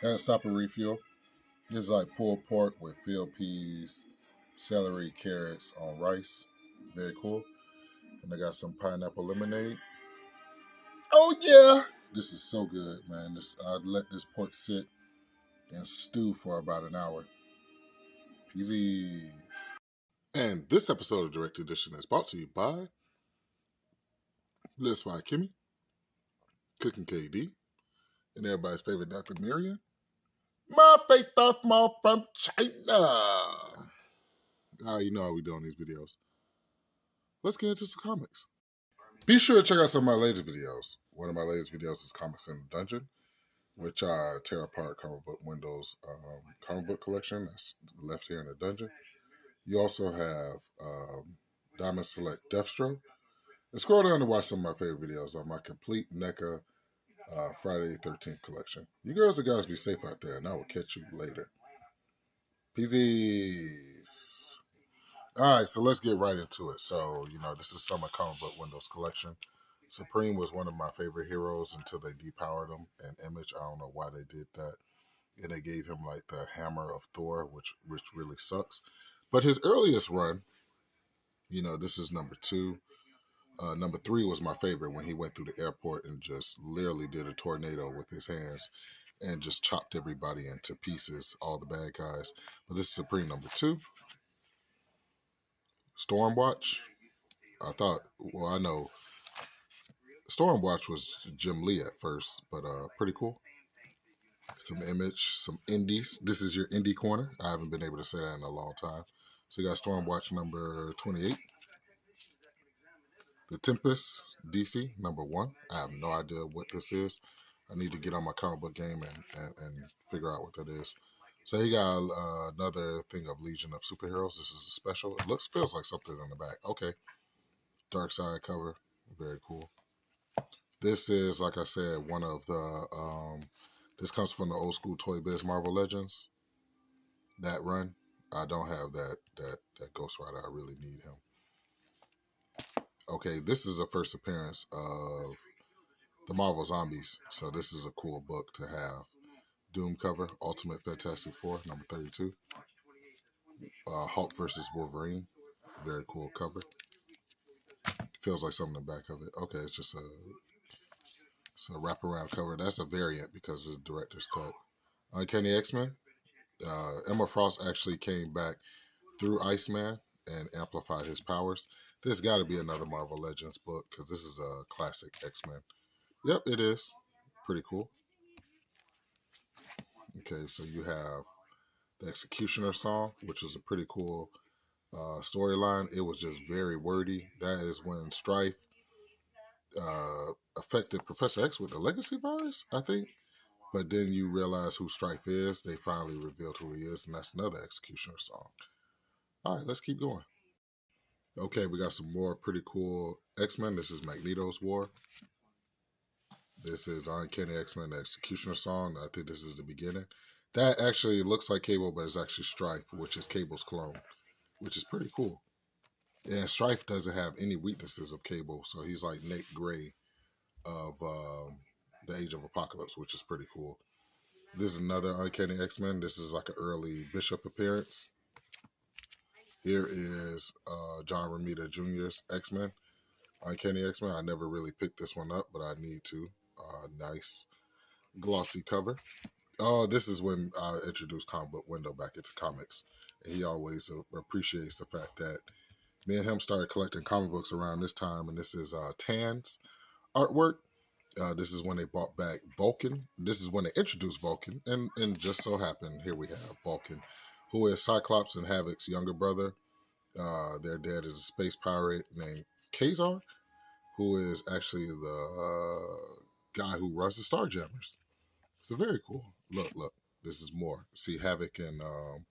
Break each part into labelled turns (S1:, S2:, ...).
S1: Gotta stop and refuel. This is like pulled pork with field peas, celery, carrots on rice. Very cool. And I got some pineapple lemonade. Oh yeah, this is so good, man. I'd let this pork sit and stew for about an hour. Easy. And this episode of Direct Edition is brought to you by Liz by Kimmy, Cooking KD, and everybody's favorite Dr. Marion. My faith off mall from China. You know how we do on these videos. Let's get into some comics. Be sure to check out some of my latest videos. One of my latest videos is Comics in the Dungeon, which I tear apart comic book windows comic book collection that's left here in the dungeon. You also have Diamond Select Deathstroke. And scroll down to watch some of my favorite videos on my complete NECA Friday the 13th collection. You girls and guys be safe out there, and I will catch you later. Peasies. All right, so let's get right into it. So, this is Summer Comic Book Windows collection. Supreme was one of my favorite heroes until they depowered him in Image. I don't know why they did that. And they gave him like the Hammer of Thor, which really sucks. But his earliest run, this is number 2. Number 3 was my favorite when he went through the airport and just literally did a tornado with his hands and just chopped everybody into pieces, all the bad guys. But this is Supreme number 2. Stormwatch. I know Stormwatch was Jim Lee at first, but pretty cool. Some Image, some indies. This is your indie corner. I haven't been able to say that in a long time. So you got Stormwatch number 28. The Tempest DC number 1. I have no idea what this is. I need to get on my comic book game and figure out what that is. So he got another thing of Legion of Superheroes. This is a special. It feels like something's in the back. Okay. Dark Side cover. Very cool. This is, like I said, one of the, this comes from the old school Toy Biz Marvel Legends. That run. I don't have that Ghost Rider. I really need him. Okay, this is the first appearance of the Marvel Zombies. So this is a cool book to have. Doom cover, Ultimate Fantastic Four, number 32. Hulk versus Wolverine. Very cool cover. Feels like something in the back of it. Okay, it's just a wraparound cover. That's a variant because it's a director's cut. Uncanny X-Men. Emma Frost actually came back through Iceman and amplified his powers. There's got to be another Marvel Legends book because this is a classic X-Men. Yep, it is. Pretty cool. Okay, so you have the Executioner song, which is a pretty cool storyline. It was just very wordy. That is when Strife affected Professor X with the Legacy virus, I think. But then you realize who Strife is. They finally revealed who he is, and that's another Executioner song. All right, let's keep going. Okay, we got some more pretty cool X-Men. This is Magneto's War. This is the Uncanny X-Men, the Executioner song. I think this is the beginning. That actually looks like Cable, but it's actually Strife, which is Cable's clone, which is pretty cool. And Strife doesn't have any weaknesses of Cable, so he's like Nate Gray of the Age of Apocalypse, which is pretty cool. This is another Uncanny X-Men. This is like an early Bishop appearance. Here is John Romita Jr.'s X-Men. Uncanny X-Men. I never really picked this one up, but I need to. Nice glossy cover. Oh, this is when I introduced Comic Book Window back into comics. And he always appreciates the fact that me and him started collecting comic books around this time, and this is Tan's artwork. This is when they brought back Vulcan. This is when they introduced Vulcan, and just so happened, here we have Vulcan, who is Cyclops and Havoc's younger brother. Their dad is a space pirate named Kazar, who is actually the guy who runs the Starjammers. So very cool. Look. This is more. See Havoc and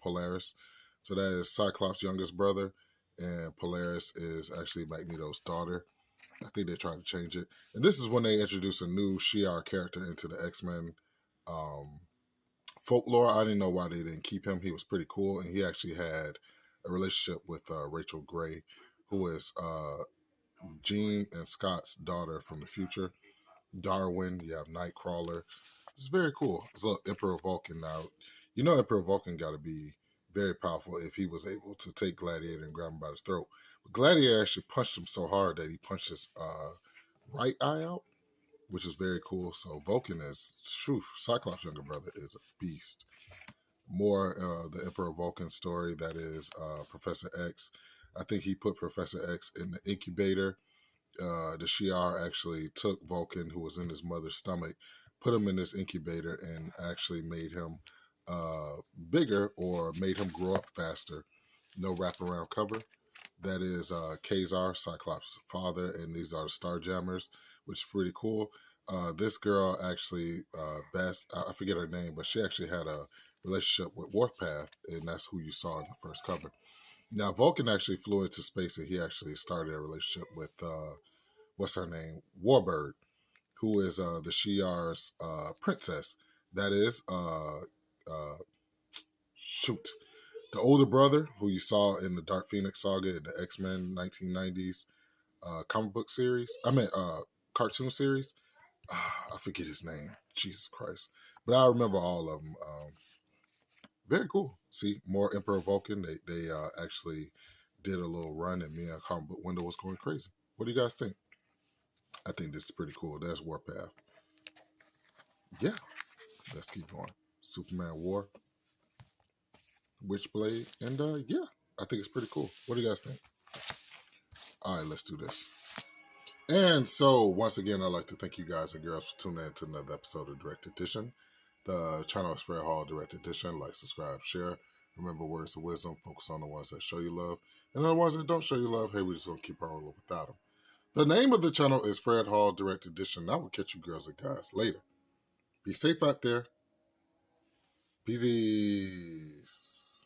S1: Polaris. So that is Cyclops' youngest brother, and Polaris is actually Magneto's daughter. I think they're trying to change it. And this is when they introduce a new Shi'ar character into the X-Men folklore. I didn't know why they didn't keep him. He was pretty cool, and he actually had a relationship with Rachel Gray, who is Jean and Scott's daughter from the future. Darwin, you have Nightcrawler. It's very cool. It's a Emperor Vulcan now. You know, Emperor Vulcan got to be very powerful if he was able to take Gladiator and grab him by the throat. But Gladiator actually punched him so hard that he punched his right eye out, which is very cool. So Vulcan is, phew, Cyclops' younger brother is a beast. More the Emperor Vulcan story, that is Professor X. I think he put Professor X in the incubator. The Shi'ar actually took Vulcan, who was in his mother's stomach, put him in this incubator, and actually made him bigger, or made him grow up faster. No wraparound cover. That is Kazar, Cyclops' father, and these are the Starjammers, which is pretty cool. This girl actually, I forget her name, but she actually had a relationship with Warpath, and that's who you saw in the first cover. Now, Vulcan actually flew into space, and he actually started a relationship with, what's her name? Warbird, who is the Shi'ar's princess. That is, shoot, the older brother who you saw in the Dark Phoenix saga in the X-Men 1990s comic book series. Cartoon series. I forget his name. Jesus Christ. But I remember all of them. Very cool. See, more Emperor Vulcan. They actually did a little run, and me and comic book window was going crazy. What do you guys think? I think this is pretty cool. There's Warpath. Yeah, let's keep going. Superman War, Witchblade, and yeah, I think it's pretty cool. What do you guys think? All right, let's do this. And so, once again, I'd like to thank you guys and girls for tuning in to another episode of Direct Edition. The channel is Fred Hall Direct Edition. Like, subscribe, share. Remember, words of wisdom. Focus on the ones that show you love. And the ones that don't show you love, hey, we're just going to keep our rolling without them. The name of the channel is Fred Hall Direct Edition. I will catch you girls and guys later. Be safe out there. Peasy.